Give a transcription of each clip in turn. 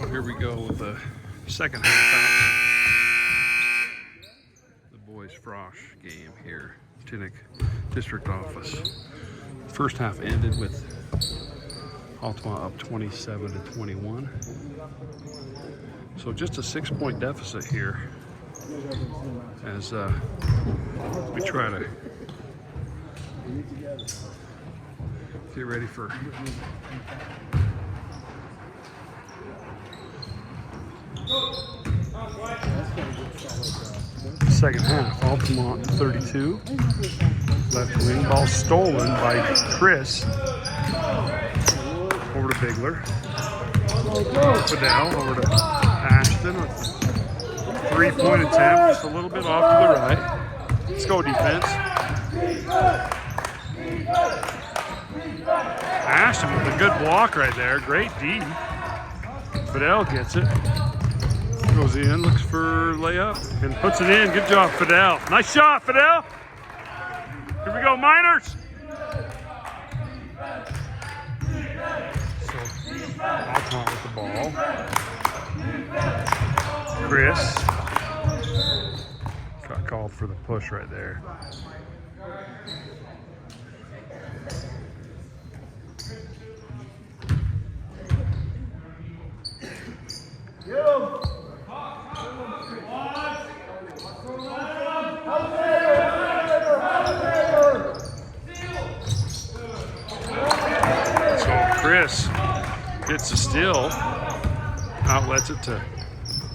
Here we go with the second half out. The boys Frosh game here, Tintic District Office. First half ended with Altamont up 27-21. So just a 6-point deficit here as we try to get ready for second half. Altamont 32. Left wing ball stolen by Chris. Over to Bigler. Fidel over to Ashton with 3-point attempt. Just a little bit off to the right. Let's go defense. Ashton with a good block right there. Great D. Fidel gets it. Goes in, looks for layup, and puts it in. Good job, Fidel. Nice shot, Fidel. Here we go, Miners. So, Altamont with the ball. Chris. Got called for the push right there. Chris gets a steal, outlets it to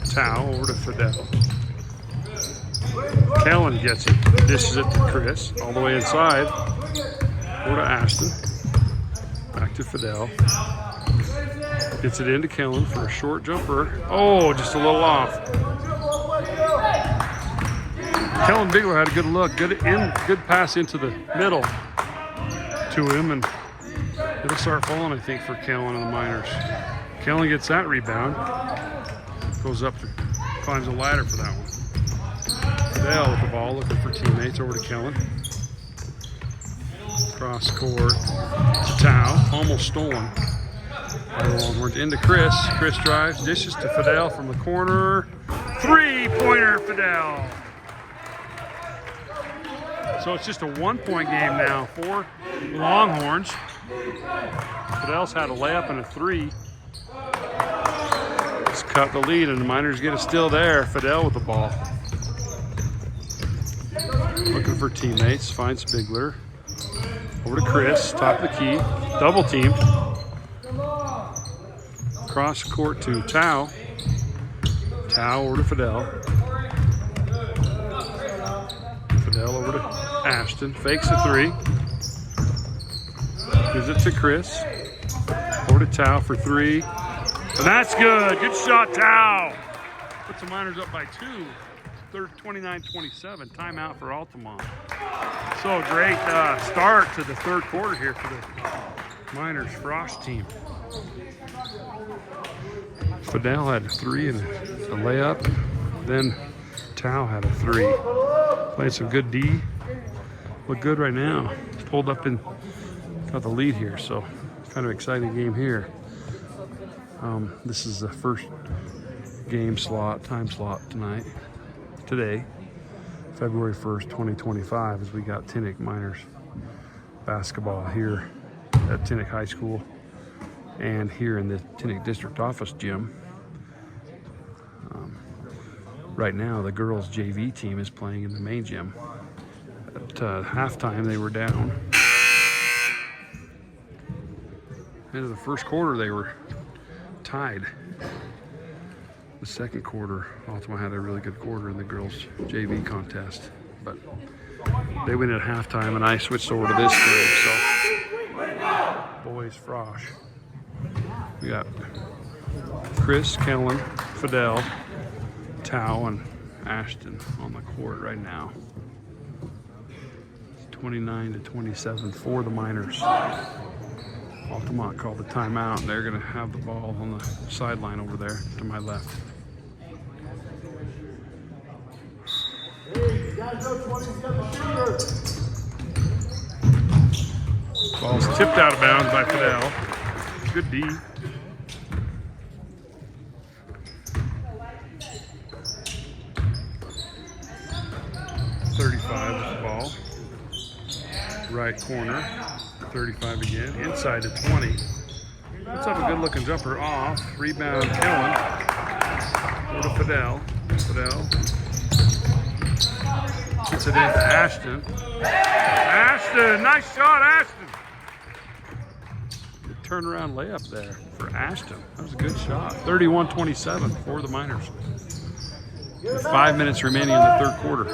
Tao, over to Fidel. Kellen gets it, dishes it to Chris, all the way inside, over to Ashton, back to Fidel. Gets it into Kellen for a short jumper. Oh, just a little off. Kellen Bigler had a good look, good pass into the middle to him, and it'll start falling, I think, for Kellen and the Miners. Kellen gets that rebound. Goes up, climbs a ladder for that one. Fidel with the ball, looking for teammates, over to Kellen. Cross court to Tao, almost stolen by the Longhorns. Into Chris. Chris drives, dishes to Fidel from the corner. 3-pointer, Fidel. So it's just a 1-point game now for the Longhorns. Fidel's had a layup and a 3. Just cut the lead, and the Miners get a steal there. Fidel with the ball. Looking for teammates, finds Bigler. Over to Chris, top of the key, double teamed. Cross court to Tao. Tao over to Fidel. Fidel over to Ashton, fakes a 3. Gives it to Chris. Over to Tao for 3. And that's good. Good shot, Tao. Puts the Miners up by 2. 29-27. Timeout for Altamont. So great start to the third quarter here for the Miners Frosh team. Fidel had a 3 and a layup. Then Tao had a 3. Playing some good D. Look good right now. Pulled up and got the lead here, so kind of exciting game here. This is the first game slot, time slot today, February 1st, 2025, as we got Tintic Miners basketball here at Tintic High School and here in the Tintic District Office gym. Right now, the girls' JV team is playing in the main gym. At halftime, they were down. Into the first quarter, they were tied. The second quarter, Altamont had a really good quarter in the girls' JV contest, but they went at halftime, and I switched over to this group. So, boys Frosh. We got Chris, Kellen, Fidel, Tao, and Ashton on the court right now. 29-27 for the Miners. Altamont called the timeout, and they're going to have the ball on the sideline over there to my left. Ball's tipped out of bounds by Fidel. Good D. right corner. 35 again. Inside to 20. Puts up a good looking jumper off. Rebound Kellen. Go to Fidel. Fidel gets it in to Ashton. Ashton, nice shot, Ashton. Good turnaround layup there for Ashton. That was a good shot. 31-27 for the Miners. With 5 minutes remaining in the third quarter.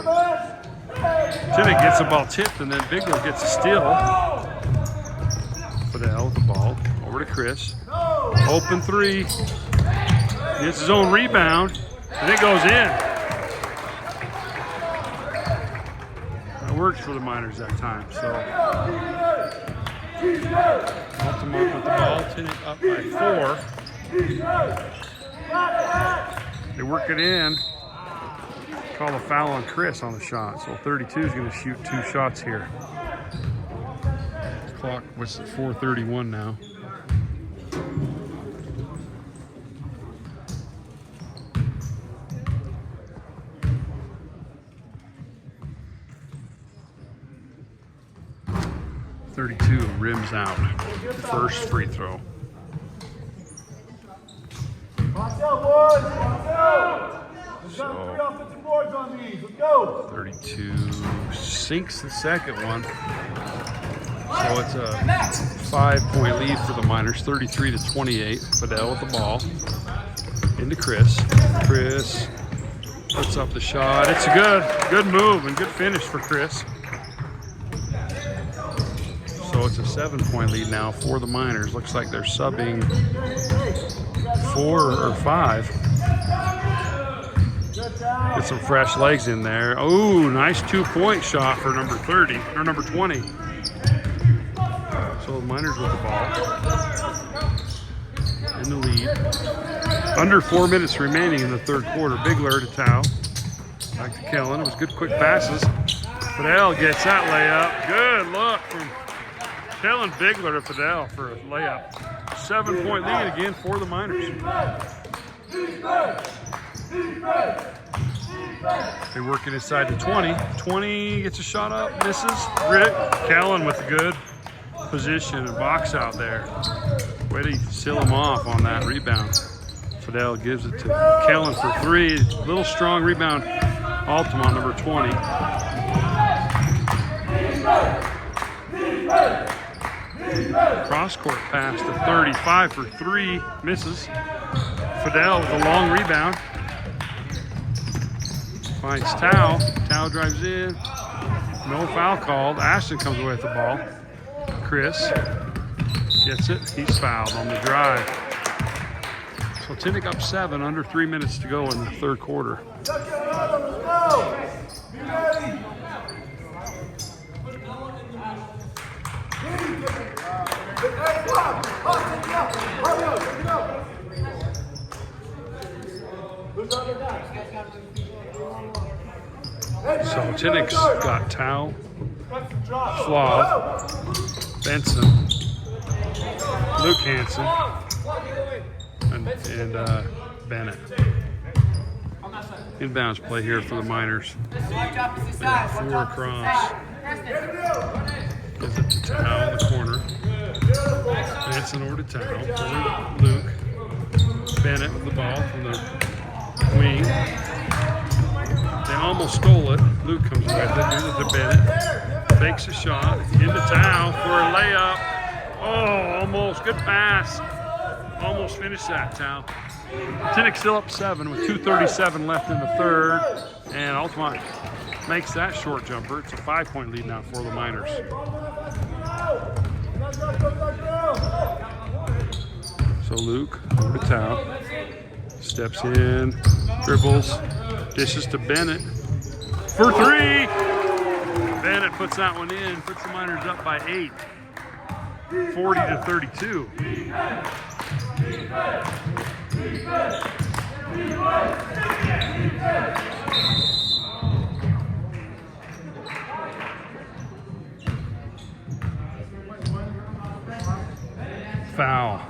Tintic gets the ball tipped, and then Bigler gets a steal. Fidel with the ball. Over to Chris. Open three. Gets his own rebound, and it goes in. That works for the Miners that time. So Altamont with the ball. Tintic up by 4. They work it in. Call a foul on Chris on the shot. So 32 is going to shoot 2 shots here. Clock was at 4:31 now. Rims out. First free throw. Watch out, boys! Watch out! There's got 3 offensive boards on these. Let's go! 32 sinks the second one. So it's a 5-point lead for the Miners. 33-28. Fidel with the ball. Into Chris. Chris puts up the shot. It's a good move and good finish for Chris. So it's a 7-point lead now for the Miners. Looks like they're subbing 4 or 5. Get some fresh legs in there. Oh, nice 2-point shot for number 30 or number 20. So the Miners with the ball in the lead. Under 4 minutes remaining in the third quarter. Bigler to Tao. Back to Kellen. It was good quick passes. Fidel gets that layup. Good look from Kellen Bigler to Fidel for a layup. 7-point lead again for the Miners. They work it inside to 20. 20 gets a shot up, misses. Rick Kellen with a good position and box out there. Way to seal him off on that rebound. Fidel gives it to Kellen for 3. Little strong rebound. Altamont, number 20. Cross court pass to 35 for 3. Misses. Fidel with a long rebound. Finds Tao. Tao drives in. No foul called. Ashton comes away with the ball. Chris gets it. He's fouled on the drive. So Tintic up 7, under 3 minutes to go in the third quarter. So Tintic's got Tao, Flaw, Benson, Luke Hansen, and Bennett. Inbounds play here for the Miners. 4 across. Gives it to Tao in the corner. Benson over to Tao. For Luke. Bennett with the ball from the wing. They almost stole it. Luke comes with it. Gives it to Bennett. Fakes a shot. Into Tao for a layup. Oh, almost. Good pass. Almost finished that, Tao. Tintic still up 7 with 2:37 left in the third. And Altamont makes that short jumper. It's a 5-point lead now for the Miners. So Luke over to Tao. Steps in. Dribbles. Dishes to Bennett. For 3! Bennett puts that one in. Puts the Miners up by 8. 40-32. Foul.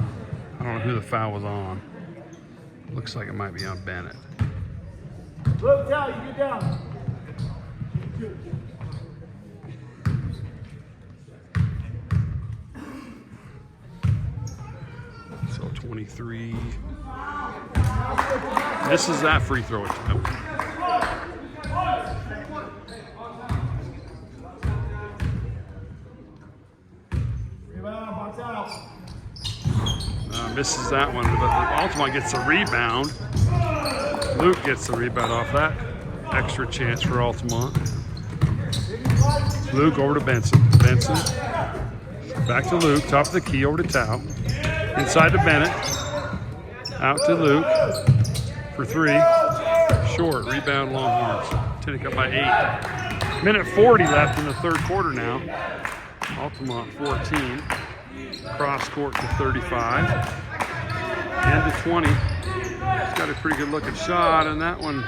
I don't know who the foul was on. Looks like it might be on Bennett. Look down, you get down. So 23. Misses that free throw attempt. Misses that one, but Altamont gets a rebound. Luke gets the rebound off that. Extra chance for Altamont. Luke over to Benson. Benson back to Luke. Top of the key over to Tao. Inside to Bennett. Out to Luke for 3. Short. Rebound Longhorns. Tintic up by 8. Minute 40 left in the third quarter now. Altamont 14. Cross court to 35. End to 20. He's got a pretty good looking shot, and that one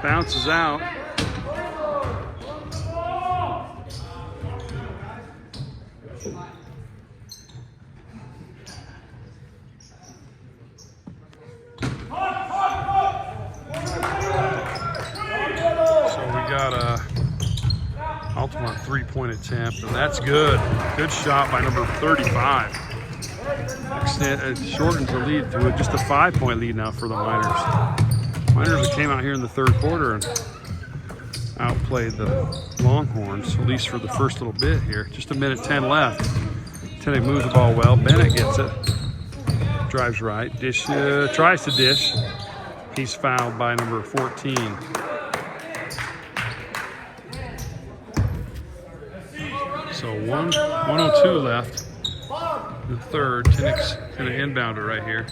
bounces out. So we got a Altamont 3-point attempt, and that's good. Good shot by number 35. It shortens the lead to just a 5-point lead now for the Miners. Miners came out here in the third quarter and outplayed the Longhorns, at least for the first little bit here. Just a minute 10 left. Tintic moves the ball well. Bennett gets it. Drives right. Dish tries to dish. He's fouled by number 14. So 1:02 left. The third. Tintic's going to inbound it right here.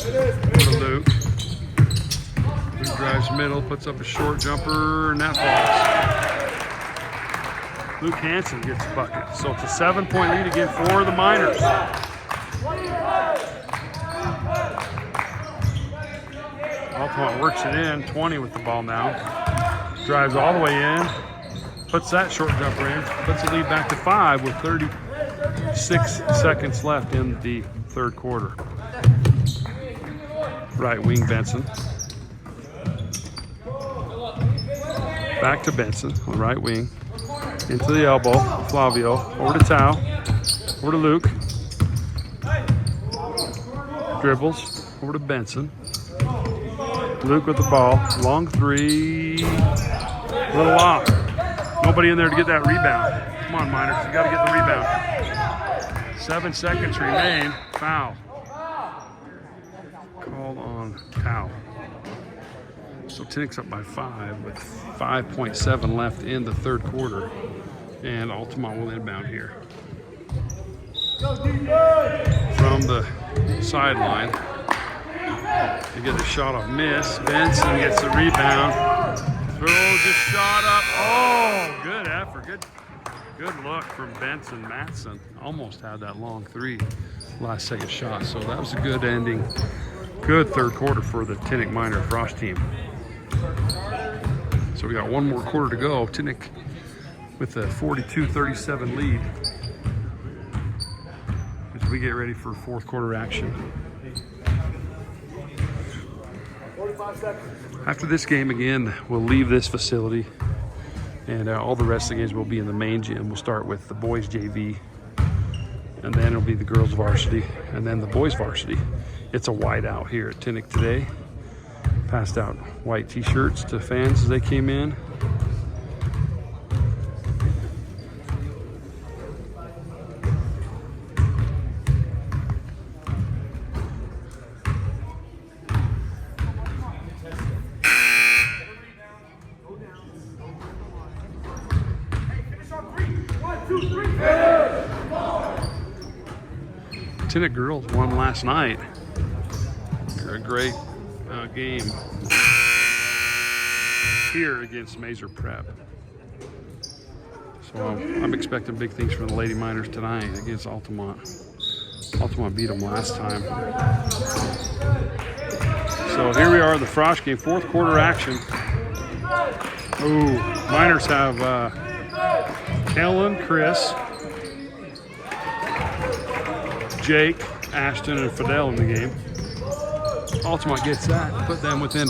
Over to Luke. Luke drives middle, puts up a short jumper, and that falls. Luke Hansen gets the bucket. So it's a 7-point lead again for the Miners. Altamont works it in. 20 with the ball now. Drives all the way in. Puts that short jumper in. Puts the lead back to 5 with 36 seconds left in the third quarter. Right wing Benson. Back to Benson on right wing. Into the elbow. Flavio. Over to Tao. Over to Luke. Dribbles. Over to Benson. Luke with the ball. Long 3. Little off. Nobody in there to get that rebound. Come on, Miners. You got to get the rebound. 7 seconds remain. Foul. Called on Tao. So Tintic's up by 5 with 5.7 left in the third quarter. And Altamont will inbound here. From the sideline. They get the shot off miss. Benson gets the rebound. Throws the shot up. Oh, good effort. Good look from Benson. Matson almost had that long 3 last second shot. So that was a good ending. Good third quarter for the Tintic Miner Frosh team. So we got one more quarter to go. Tintic with a 42-37 lead as we get ready for fourth quarter action. 45 seconds. After this game, again, we'll leave this facility, and all the rest of the games will be in the main gym. We'll start with the boys JV, and then it'll be the girls varsity, and then the boys varsity. It's a white out here at Tintic today. Passed out white t-shirts to fans as they came in. Tintic girls won last night. A great game here against Mazer Prep. So I'm expecting big things from the Lady Miners tonight against Altamont. Altamont beat them last time. So here we are, the Frosh game, fourth quarter action. Ooh, Miners have Kellen, Chris, Jake, Ashton, and Fidel in the game. Altamont gets that, put them within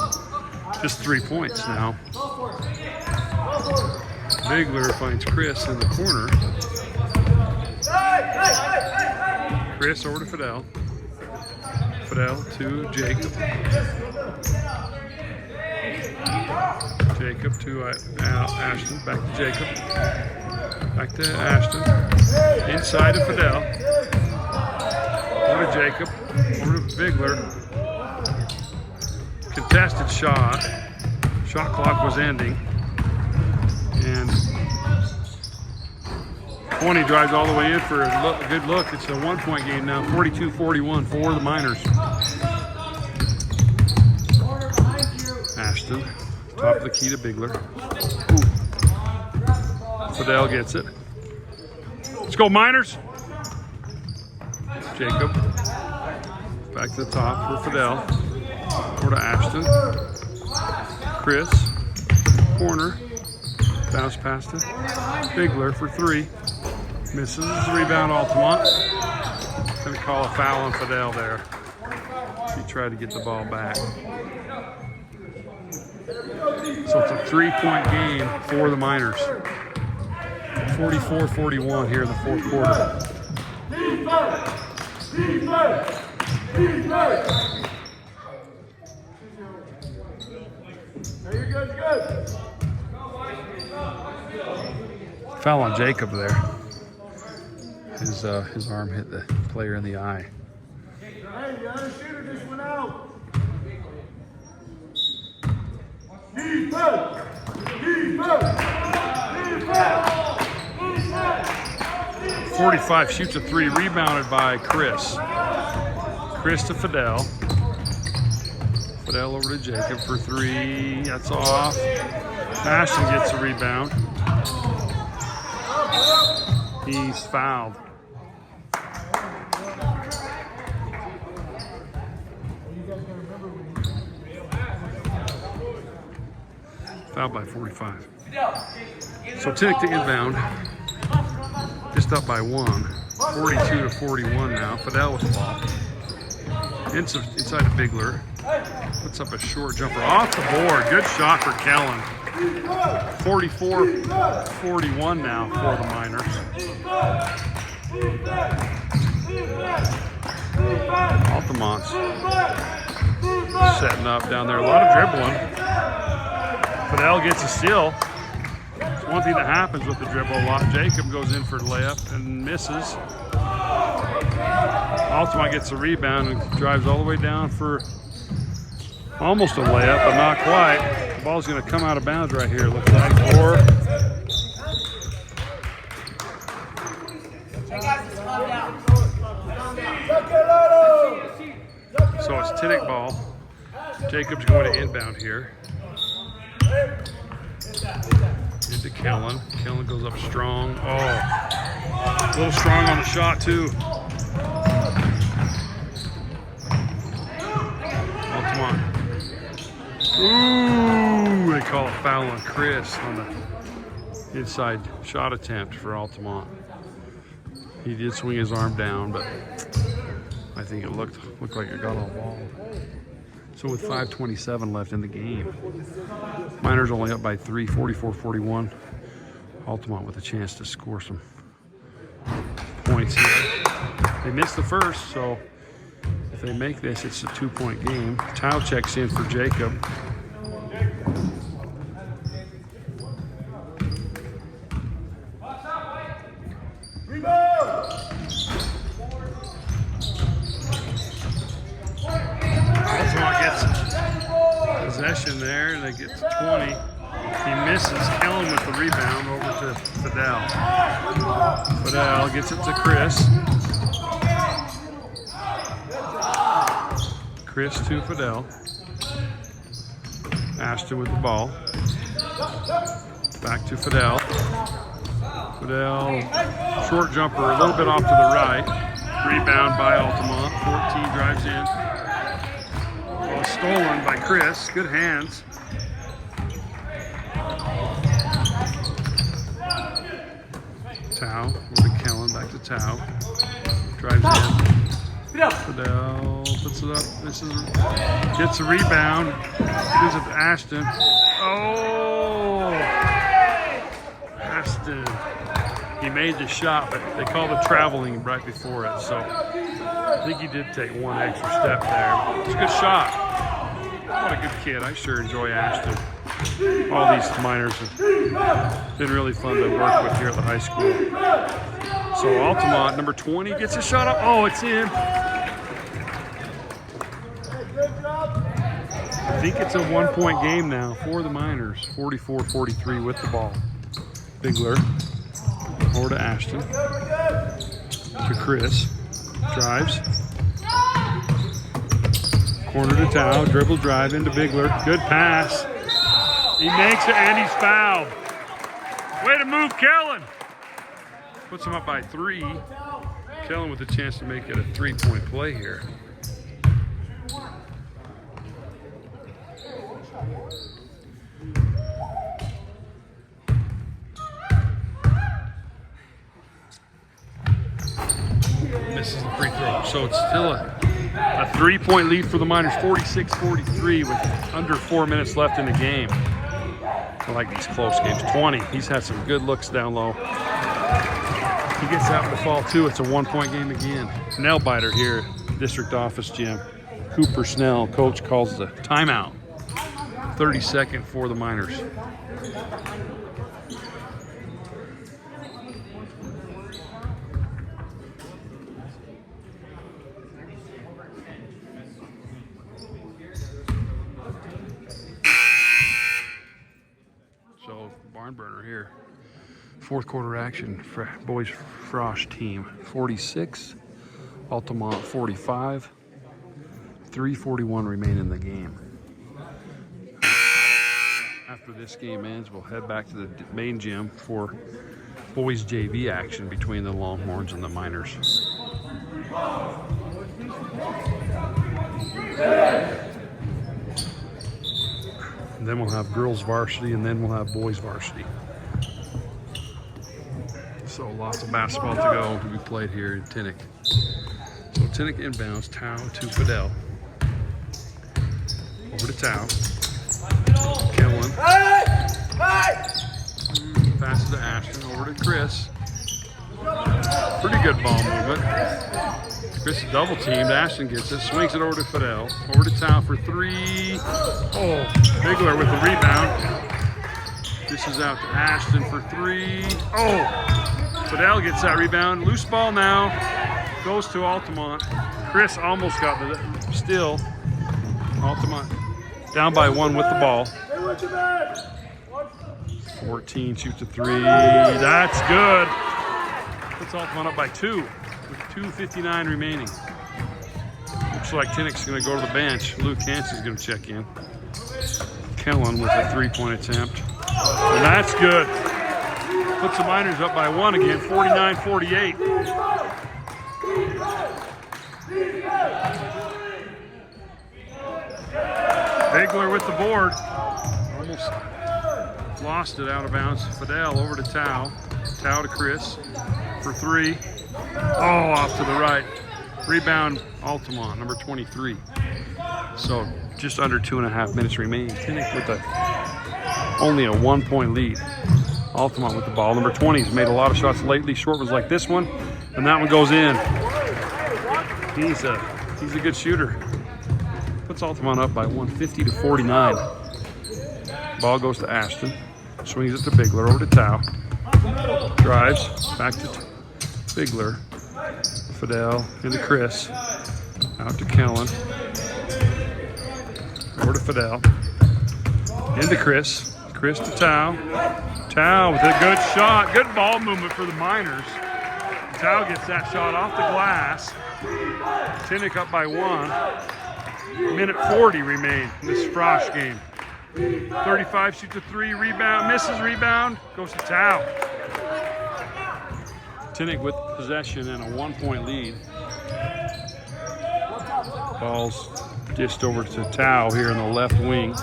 just 3 points now. Bigler finds Chris in the corner. Chris over to Fidel. Fidel to Jacob. Jacob to Ashton. Back to Jacob. Back to Ashton. Inside to Fidel. Over to Jacob. Over to Bigler. Contested shot. Shot clock was ending. And 20 drives all the way in for a good look. It's a 1-point game now, 42-41 for the Miners. Ashton, top of the key to Bigler. Ooh. Fidel gets it. Let's go Miners. Jacob, back to the top for Fidel. Over to Ashton. Chris, corner. Bounce past it. Bigler for 3. Misses. Rebound Altamont. Gonna call a foul on Fidel there. He tried to get the ball back. So it's a 3-point game for the Miners. 44-41 here in the fourth quarter. You're good. Foul on Jacob there. His arm hit the player in the eye. Hey, the other shooter just went out. 45 shoots a 3, rebounded by Chris. Chris to Fidel. Fidel over to Jacob for 3. That's off. Ashton gets a rebound. He's fouled. Fouled by 45. So Tintic to inbound. Just up by 1. 42-41 now. Fidel with the ball. Inside to Bigler. Puts up a short jumper off the board. Good shot for Kellen. 44-41 now for the Miners. Altamont's setting up down there. A lot of dribbling. Fidel gets a steal. It's one thing that happens with the dribble a lot. Jacob goes in for the layup and misses. Altamont gets a rebound and drives all the way down for almost a layup, but not quite. The ball's going to come out of bounds right here, looks like. Or so it's Tintic ball. Jacob's going to inbound here. Into Kellen. Kellen goes up strong. Oh, a little strong on the shot too. Altamont. Ooh, they call a foul on Chris on the inside shot attempt for Altamont. He did swing his arm down, but I think it looked like it got on the ball. So with 5:27 left in the game, Miners only up by 3, 44-41. Altamont with a chance to score some points here. They missed the first, so if they make this, it's a 2-point game. Tao checks in for Jacob. Altamont gets possession there, and they get to 20. He misses. Kellen with the rebound over to Fidel. Fidel gets it to Chris. Chris to Fidel. Ashton with the ball. Back to Fidel. Fidel, short jumper, a little bit off to the right. Rebound by Altamont. 14 drives in. Ball stolen by Chris. Good hands. Tao over to Kellen. Back to Tao. Drives in. Fidel puts it up. Gets a rebound. Gives it to Ashton. Oh! Ashton. He made the shot, but they called it traveling right before it. So I think he did take one extra step there. It's a good shot. What a good kid. I sure enjoy Ashton. All these minors have been really fun to work with here at the high school. So Altamont, number 20, gets a shot up. Oh, it's in. I think it's a 1-point game now for the Miners. 44-43 with the ball. Bigler over to Ashton. To Chris. Drives. Corner to Tao. Dribble drive into Bigler. Good pass. He makes it and he's fouled. Way to move, Kellen. Puts him up by 3. Kellen with a chance to make it a 3-point play here. Misses the free throw. So it's still a 3-point lead for the Miners, 46-43 with under 4 minutes left in the game. I like these close games. 20. He's had some good looks down low. He gets out in the fall too. It's a 1-point game again. Nail biter here, district office gym. Cooper Snell, coach, calls the timeout. 32nd for the Miners. So barn burner here. Fourth quarter action for boys Frosh team. 46, Altamont 45. 3:41 remain in the game. After this game ends, we'll head back to the main gym for boys JV action between the Longhorns and the Miners. And then we'll have girls varsity, and then we'll have boys varsity. So lots of basketball to go to be played here in Tintic. So Tintic inbounds, Tao to Fidel. Over to Tao. Killen. Passes to Ashton. Over to Chris. Pretty good ball movement. Chris is double teamed. Ashton gets it. Swings it over to Fidel. Over to Tao for 3. Oh, Bigler with the rebound. This is out to Ashton for 3. Oh, Fidel gets that rebound. Loose ball now. Goes to Altamont. Chris almost got the steal. Altamont down by 1 with the ball. 14 shoots a 3. That's good. Puts Altamont up by 2 with 2:59 remaining. Looks like Tintic's going to go to the bench. Luke Hanson's going to check in. Kellen with a 3-point attempt. And that's good. Puts the Miners up by 1 again, 49-48. Bigler with the board. Almost lost it out of bounds. Fidel over to Tao. Tao to Chris for 3. Oh, off to the right. Rebound Altamont, number 23. So just under 2.5 minutes remaining. Tintic with only a 1-point lead. Altamont with the ball. Number 20 has made a lot of shots lately. Short ones like this one, and that one goes in. He's a good shooter. Puts Altamont up by 1, 50-49. Ball goes to Ashton. Swings it to Bigler. Over to Tao. Drives. Back to Bigler. Fidel into Chris. Out to Kellen. Over to Fidel. Into Chris. Chris to Tao. Tao with a good shot. Good ball movement for the Miners. Tao gets that shot off the glass. Tintic up by 1. Minute 40 remain in this Frosh game. 35 shoots a 3. Rebound. Misses rebound. Goes to Tao. Tintic with possession and a 1-point lead. Ball's dished over to Tao here in the left wing.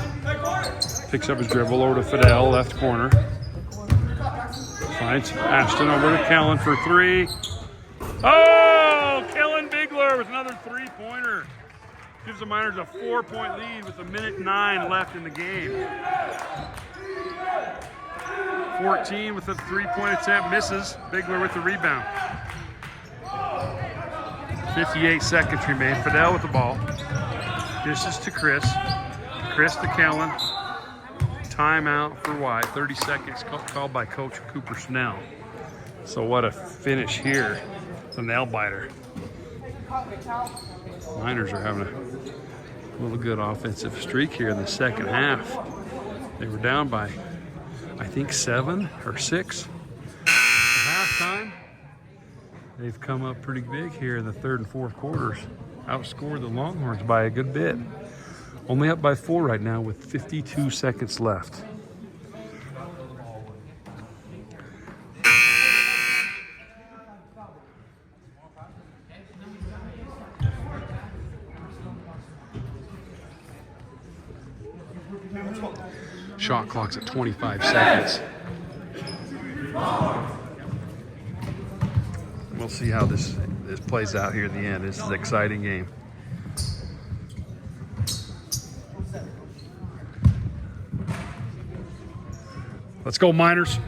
Picks up his dribble over to Fidel, left corner. Finds Ashton over to Kellen for 3. Oh, Kellen Bigler with another 3-pointer. Gives the Miners a 4-point lead with 1:09 left in the game. 14 with a 3-point attempt, misses. Bigler with the rebound. 58 seconds remain. Fidel with the ball. Dishes to Chris. Chris to Kellen. Timeout for White. 30 seconds called by Coach Cooper Snell. So what a finish here. It's a nail biter. Miners are having a little good offensive streak here in the second half. They were down by, I think, 7 or 6 at halftime. They've come up pretty big here in the third and fourth quarters. Outscored the Longhorns by a good bit. Only up by 4 right now with 52 seconds left. Shot clock's at 25 seconds. We'll see how this plays out here in the end. This is an exciting game. Let's go, Miners.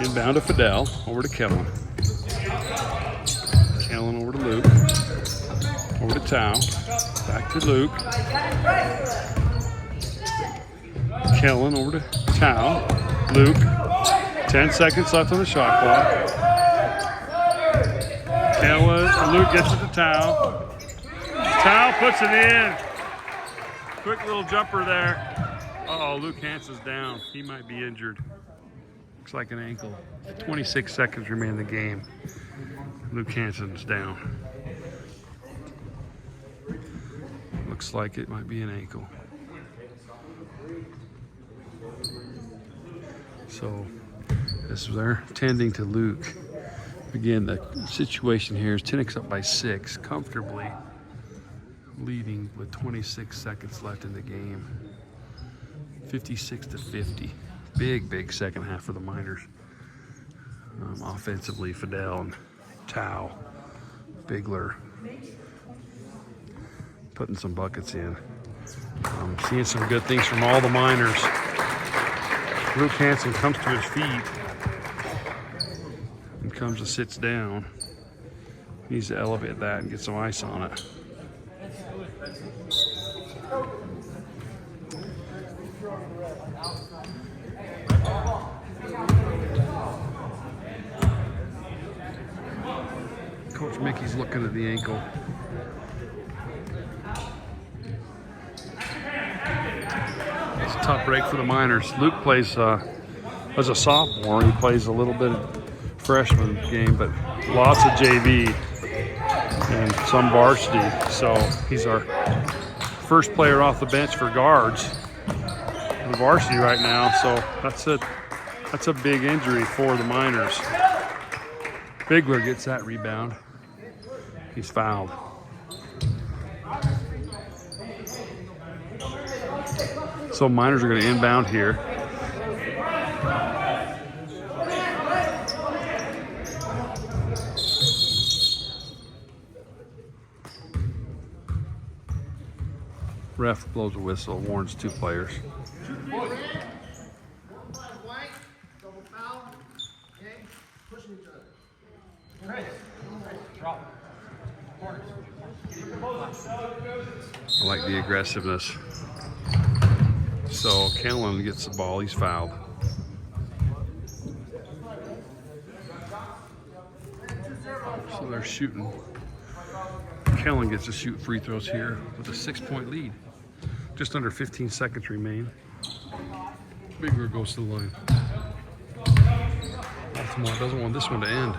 Inbound to Fidel, over to Kellen. Kellen over to Luke. Over to Tao. Back to Luke. Kellen over to Tao. Luke. 10 seconds left on the shot clock. Kellen, Luke gets it to Tao. Tao puts it in. Quick little jumper there. Uh-oh, Luke Hansen's down. He might be injured. Looks like an ankle. 26 seconds remain in the game. Luke Hansen's down. Looks like it might be an ankle. So they're tending to Luke. Again, the situation here is Tintic's up by 6, comfortably leading with 26 seconds left in the game. 56-50. Big second half for the Miners. Offensively, Fidel and Tao, Bigler putting some buckets in. Seeing some good things from all the Miners. Luke Hansen comes to his feet and comes and sits down. He needs to elevate that and get some ice on it. Coach Mickey's looking at the ankle. It's a tough break for the Miners. Luke plays as a sophomore. He plays a little bit of freshman game, but lots of JV and some varsity. So he's our first player off the bench for guards in the varsity right now. So that's a big injury for the Miners. Bigler gets that rebound. He's fouled. So Miners are going to inbound here. Ref blows a whistle, warns 2 players. I like the aggressiveness. So Kellen gets the ball, he's fouled. So they're shooting. Kellen gets to shoot free throws here with a 6-point lead. Just under 15 seconds remain. Bigger goes to the line. Altamont doesn't want this one to end.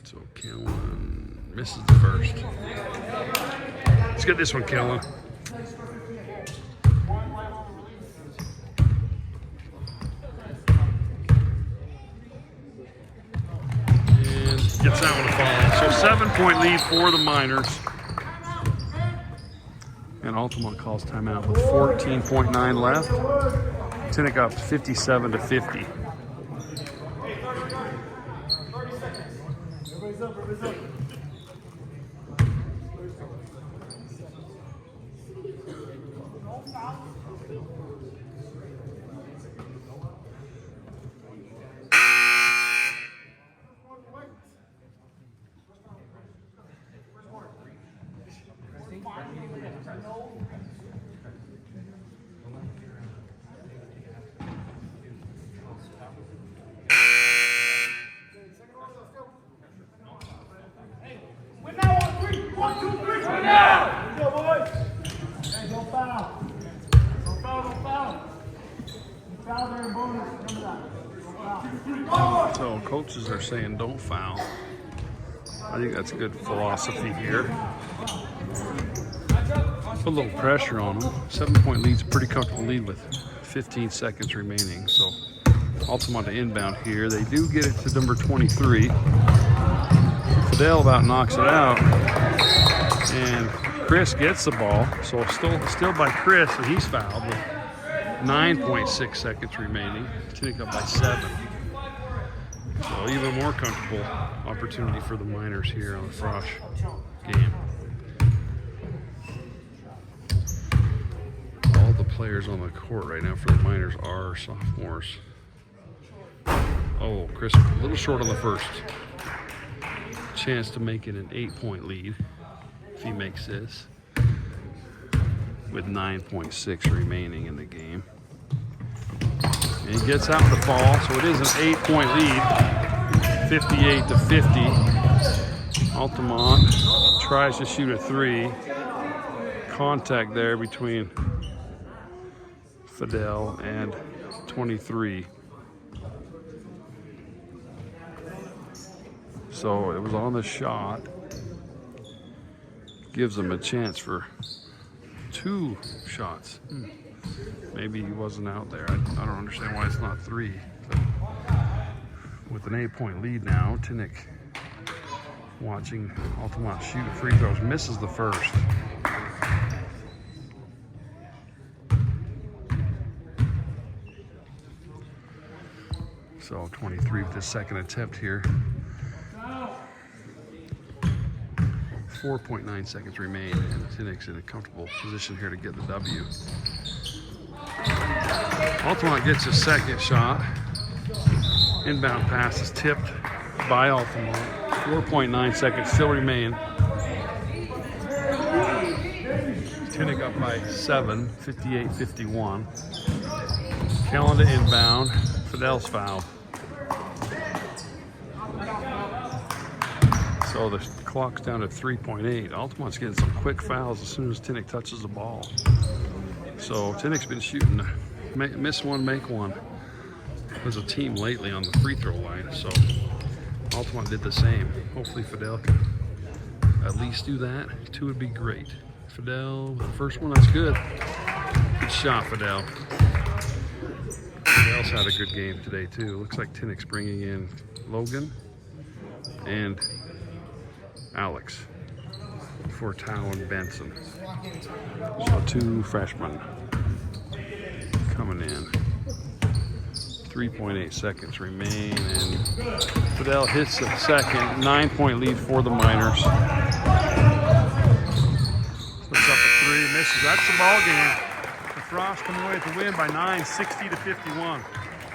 So Kellen misses the first. Let's get this one, Kellen. Gets that one to fall. So 7-point lead for the Miners. And Altamont calls timeout with 14.9 left. Tintic up 57-50. So coaches are saying don't foul. I think that's a good philosophy here. Put a little pressure on them. 7-point lead's a pretty comfortable lead with 15 seconds remaining. So Altamont to inbound here. They do get it to number 23. Fidel about knocks it out. And Chris gets the ball. So still by Chris, and he's fouled with 9.6 seconds remaining. Tintic up by 7. So even more comfortable opportunity for the Miners here on the Frosh game. All the players on the court right now for the Miners are sophomores. Oh, Chris a little short on the first. Chance to make it an 8-point lead if he makes this, with 9.6 remaining in the game. And he gets out in the fall, so it is an 8-point lead, 58-50. Altamont tries to shoot a 3. Contact there between Fidel and 23. So it was on the shot. Gives them a chance for 2 shots. Maybe he wasn't out there. I don't understand why it's not 3. But with an 8-point lead now, Tintic watching Altamont shoot free throws. Misses the first. So 23 with his second attempt here. 4.9 seconds remain, and Tintic's in a comfortable position here to get the W. Altamont gets his second shot. Inbound pass is tipped by Altamont. 4.9 seconds still remain. Tintic up by 7, 58-51. Kellen to inbound. Fidel's foul. So the clock's down to 3.8. Altamont's getting some quick fouls as soon as Tintic touches the ball. So Tintic's been shooting, miss one, make one as a team lately on the free throw line. So Altamont did the same. Hopefully Fidel can at least do that. 2 would be great. Fidel, the first one, that's good. Good shot, Fidel. Fidel's had a good game today too. Looks like Tintic's bringing in Logan and Alex for Tao and Benson. So 2 freshmen coming in. 3.8 seconds remain, and Fidel hits the second. 9-point lead for the Miners. Puts up a 3, misses. That's the ball game. The Frosh come away with the win by 9, 60-51.